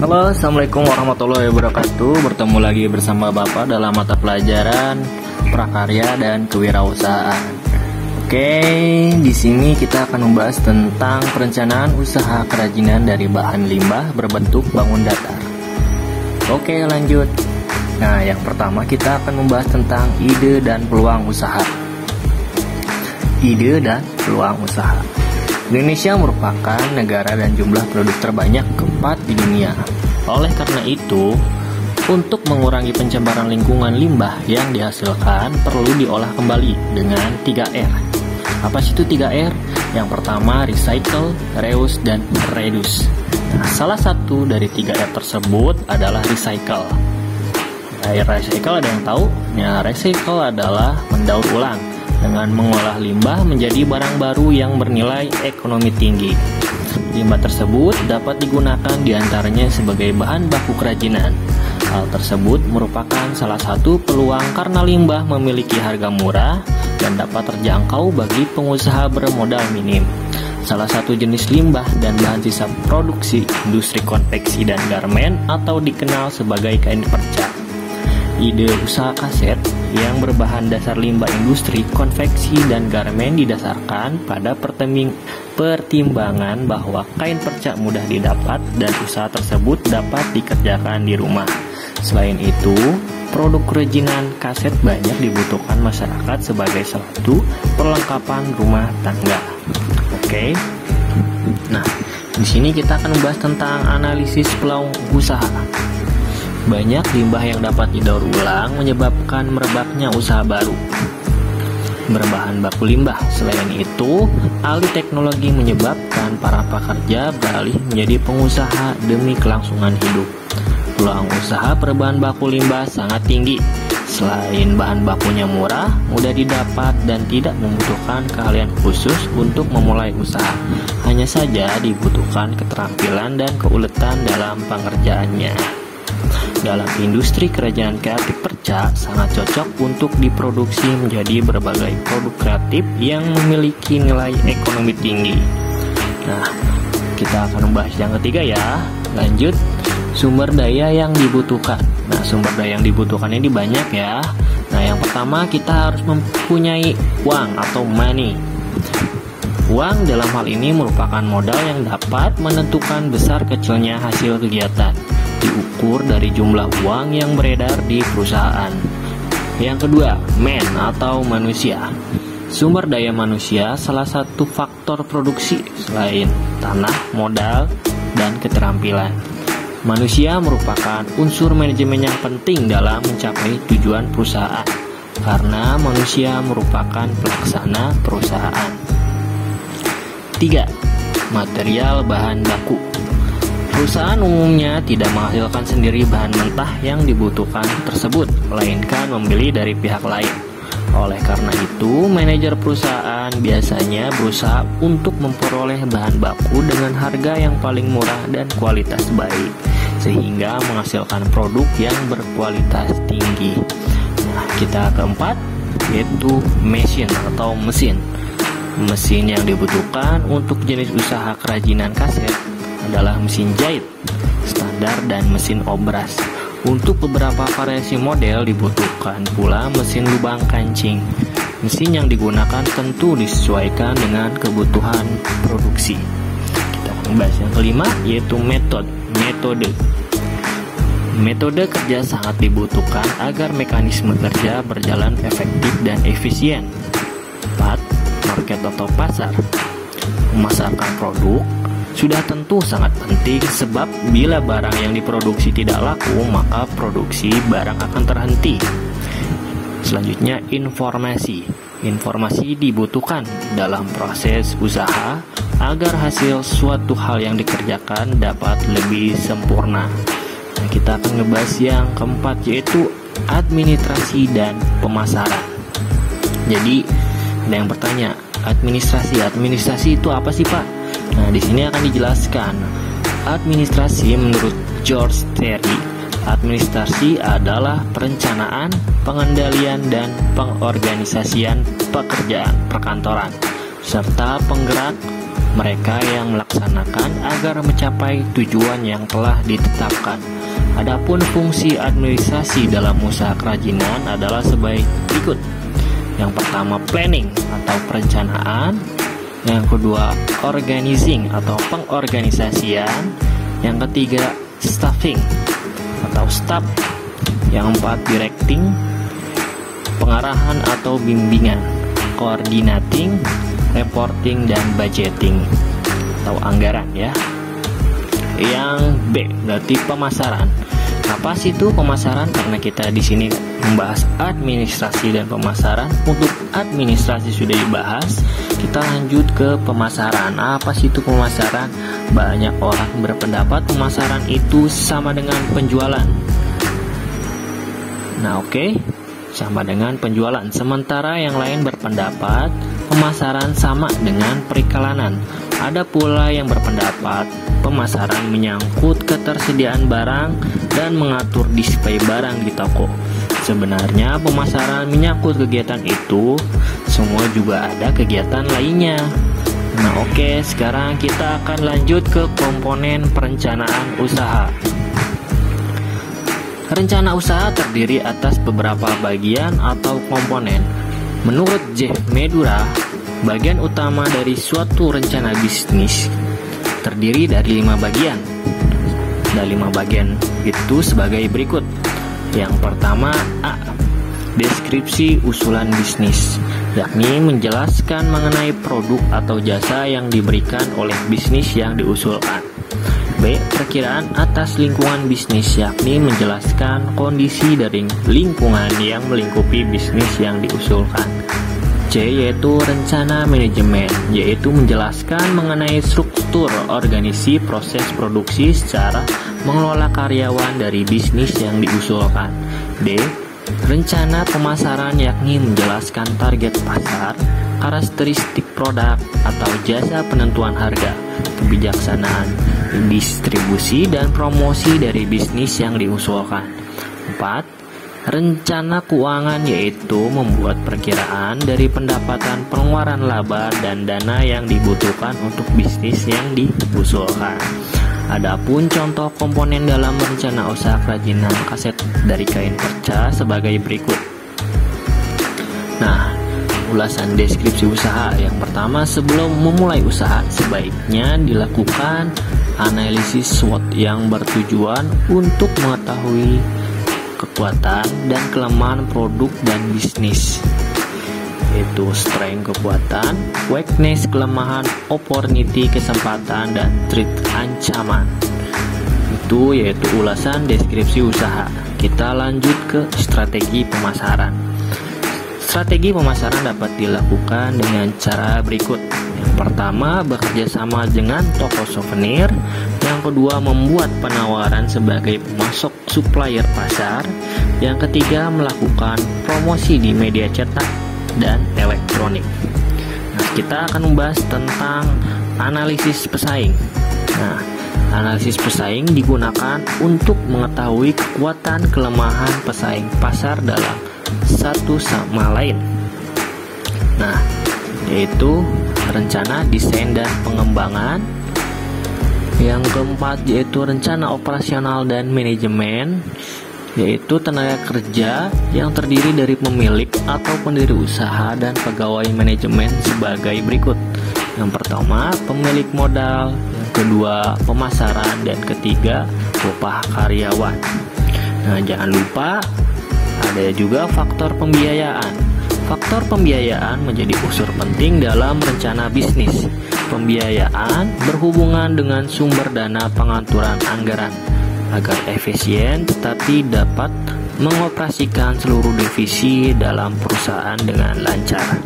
Halo, Assalamualaikum warahmatullahi wabarakatuh. Bertemu lagi bersama Bapak dalam mata pelajaran prakarya dan kewirausahaan. Oke, di sini kita akan membahas tentang perencanaan usaha kerajinan dari bahan limbah berbentuk bangun datar. Oke, lanjut. Nah, yang pertama kita akan membahas tentang ide dan peluang usaha. Ide dan peluang usaha. Indonesia merupakan negara dan jumlah penduduk terbanyak keempat di dunia. Oleh karena itu, untuk mengurangi pencemaran lingkungan, limbah yang dihasilkan perlu diolah kembali dengan 3R. Apa sih itu 3R? Yang pertama, recycle, reuse, dan reduce. Nah, salah satu dari 3R tersebut adalah recycle. Recycle ada yang tahu? Ya, recycle adalah mendaur ulang dengan mengolah limbah menjadi barang baru yang bernilai ekonomi tinggi. Limbah tersebut dapat digunakan diantaranya sebagai bahan baku kerajinan. Hal tersebut merupakan salah satu peluang karena limbah memiliki harga murah dan dapat terjangkau bagi pengusaha bermodal minim. Salah satu jenis limbah dan bahan sisa produksi industri konveksi dan garmen atau dikenal sebagai kain perca. Ide usaha kaset yang berbahan dasar limbah industri, konveksi, dan garmen didasarkan pada pertimbangan bahwa kain perca mudah didapat dan usaha tersebut dapat dikerjakan di rumah. Selain itu, produk kerajinan kaset banyak dibutuhkan masyarakat sebagai satu perlengkapan rumah tangga. Oke. Nah, di sini kita akan membahas tentang analisis peluang usaha. Banyak limbah yang dapat didaur ulang menyebabkan merebaknya usaha baru berbahan baku limbah. Selain itu, alih teknologi menyebabkan para pekerja beralih menjadi pengusaha demi kelangsungan hidup. Peluang usaha berbahan baku limbah sangat tinggi. Selain bahan bakunya murah, mudah didapat, dan tidak membutuhkan keahlian khusus untuk memulai usaha. Hanya saja dibutuhkan keterampilan dan keuletan dalam pengerjaannya. Dalam industri kerajinan kreatif perca sangat cocok untuk diproduksi menjadi berbagai produk kreatif yang memiliki nilai ekonomi tinggi. Nah, kita akan membahas yang ketiga ya. Lanjut, sumber daya yang dibutuhkan. Nah, sumber daya yang dibutuhkan ini banyak ya. Nah, yang pertama kita harus mempunyai uang atau money. Uang dalam hal ini merupakan modal yang dapat menentukan besar kecilnya hasil kegiatan, diukur dari jumlah uang yang beredar di perusahaan. Yang kedua, man atau manusia. Sumber daya manusia salah satu faktor produksi selain tanah, modal, dan keterampilan. Manusia merupakan unsur manajemen yang penting dalam mencapai tujuan perusahaan, karena manusia merupakan pelaksana perusahaan. 3. Material bahan baku. Perusahaan umumnya tidak menghasilkan sendiri bahan mentah yang dibutuhkan tersebut, melainkan membeli dari pihak lain. Oleh karena itu, manajer perusahaan biasanya berusaha untuk memperoleh bahan baku dengan harga yang paling murah dan kualitas baik, sehingga menghasilkan produk yang berkualitas tinggi. Nah, kita keempat, yaitu mesin atau mesin. Mesin yang dibutuhkan untuk jenis usaha kerajinan kaset adalah mesin jahit standar dan mesin obras. Untuk beberapa variasi model dibutuhkan pula mesin lubang kancing. Mesin yang digunakan tentu disesuaikan dengan kebutuhan produksi. Kita akan bahas yang kelima, yaitu metode. Metode kerja sangat dibutuhkan agar mekanisme kerja berjalan efektif dan efisien. 4. Market atau pasar. Memasarkan produk sudah tentu sangat penting, sebab bila barang yang diproduksi tidak laku, maka produksi barang akan terhenti. Selanjutnya, informasi. Informasi dibutuhkan dalam proses usaha agar hasil suatu hal yang dikerjakan dapat lebih sempurna. Nah, kita akan ngebahas yang keempat, yaitu administrasi dan pemasaran. Jadi, ada yang bertanya, administrasi itu apa sih, Pak? Nah, di sini akan dijelaskan. Administrasi menurut George Terry, administrasi adalah perencanaan, pengendalian, dan pengorganisasian pekerjaan perkantoran, serta penggerak mereka yang melaksanakan agar mencapai tujuan yang telah ditetapkan. Adapun fungsi administrasi dalam usaha kerajinan adalah sebagai berikut. Yang pertama, planning atau perencanaan. Yang kedua, organizing atau pengorganisasian. Yang ketiga, staffing atau staff. Yang keempat, directing, pengarahan atau bimbingan. Coordinating, reporting, dan budgeting atau anggaran ya. Yang B berarti pemasaran. Apa sih itu pemasaran? Karena kita di sini membahas administrasi dan pemasaran. Untuk administrasi sudah dibahas, kita lanjut ke pemasaran. Apa sih itu pemasaran? Banyak orang berpendapat pemasaran itu sama dengan penjualan. Nah, oke, sama dengan penjualan. Sementara yang lain berpendapat pemasaran sama dengan periklanan. Ada pula yang berpendapat pemasaran menyangkut ketersediaan barang dan mengatur display barang di toko. Sebenarnya pemasaran menyangkut kegiatan itu, semua juga ada kegiatan lainnya. Nah, oke, sekarang kita akan lanjut ke komponen perencanaan usaha. Rencana usaha terdiri atas beberapa bagian atau komponen. Menurut Jeff Medura, bagian utama dari suatu rencana bisnis terdiri dari 5 bagian. Dan 5 bagian itu sebagai berikut. Yang pertama, A. Deskripsi usulan bisnis, yakni menjelaskan mengenai produk atau jasa yang diberikan oleh bisnis yang diusulkan. B. Perkiraan atas lingkungan bisnis, yakni menjelaskan kondisi dari lingkungan yang melingkupi bisnis yang diusulkan. C. Yaitu rencana manajemen, yaitu menjelaskan mengenai struktur, organisasi, proses produksi secara mengelola karyawan dari bisnis yang diusulkan. D. Rencana pemasaran, yakni menjelaskan target pasar, karakteristik produk atau jasa, penentuan harga, kebijaksanaan distribusi dan promosi dari bisnis yang diusulkan. 4. Rencana keuangan, yaitu membuat perkiraan dari pendapatan, pengeluaran laba, dan dana yang dibutuhkan untuk bisnis yang diusulkan. Adapun contoh komponen dalam rencana usaha kerajinan kaset dari kain perca sebagai berikut. Nah, ulasan deskripsi usaha. Yang pertama, sebelum memulai usaha sebaiknya dilakukan analisis SWOT yang bertujuan untuk mengetahui kekuatan dan kelemahan produk dan bisnis, yaitu strength kekuatan, weakness kelemahan, opportunity kesempatan, dan threat ancaman. Itu yaitu ulasan deskripsi usaha. Kita lanjut ke strategi pemasaran. Strategi pemasaran dapat dilakukan dengan cara berikut. Yang pertama, bekerja sama dengan toko souvenir. Yang kedua, membuat penawaran sebagai pemasok supplier pasar. Yang ketiga, melakukan promosi di media cetak dan elektronik. Nah, kita akan membahas tentang analisis pesaing. Nah, analisis pesaing digunakan untuk mengetahui kekuatan kelemahan pesaing pasar dalam satu sama lain. Nah, yaitu rencana desain dan pengembangan. Yang keempat yaitu rencana operasional dan manajemen, yaitu tenaga kerja yang terdiri dari pemilik atau pendiri usaha dan pegawai manajemen sebagai berikut. Yang pertama, pemilik modal. Yang kedua, pemasaran. Dan ketiga, upah karyawan. Nah, jangan lupa ada juga faktor pembiayaan. Faktor pembiayaan menjadi unsur penting dalam rencana bisnis. Pembiayaan berhubungan dengan sumber dana pengaturan anggaran agar efisien tetapi dapat mengoperasikan seluruh divisi dalam perusahaan dengan lancar.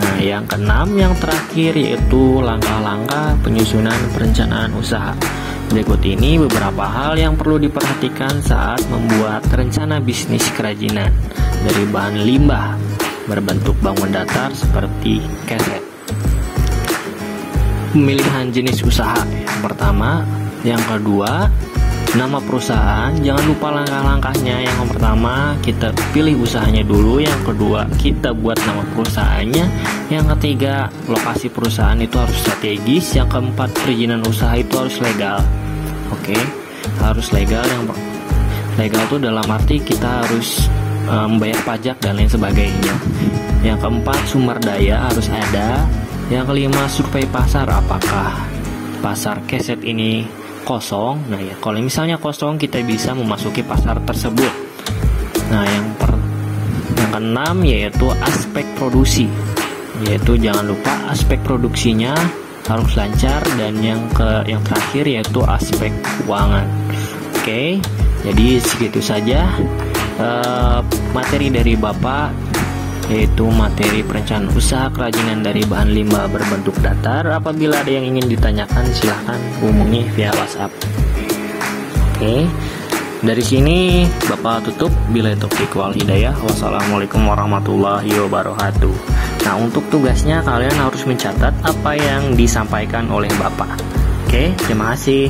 Nah, yang keenam, yang terakhir yaitu langkah-langkah penyusunan perencanaan usaha. Berikut ini beberapa hal yang perlu diperhatikan saat membuat rencana bisnis kerajinan dari bahan limbah berbentuk bangun datar seperti keset. Pemilihan jenis usaha yang pertama. Yang kedua, Nama perusahaan, jangan lupa langkah-langkahnya. Yang pertama, kita pilih usahanya dulu. Yang kedua, kita buat nama perusahaannya. Yang ketiga, lokasi perusahaan itu harus strategis. Yang keempat, perizinan usaha itu harus legal. Oke, harus legal. Yang legal itu dalam arti kita harus membayar pajak dan lain sebagainya. Yang keempat, sumber daya harus ada. Yang kelima, survei pasar, apakah pasar keset ini kosong. Nah ya, kalau misalnya kosong, kita bisa memasuki pasar tersebut. Nah, yang keenam yaitu aspek produksi, yaitu jangan lupa aspek produksinya harus lancar. Dan yang terakhir yaitu aspek keuangan. Oke, jadi segitu saja materi dari Bapak, yaitu materi perencanaan usaha kerajinan dari bahan limbah berbentuk datar. Apabila ada yang ingin ditanyakan, silahkan hubungi via WhatsApp. Oke, dari sini Bapak tutup. Billahi taufiq wal hidayah. Wassalamualaikum warahmatullahi wabarakatuh. Nah, untuk tugasnya kalian harus mencatat apa yang disampaikan oleh Bapak. Oke, terima kasih.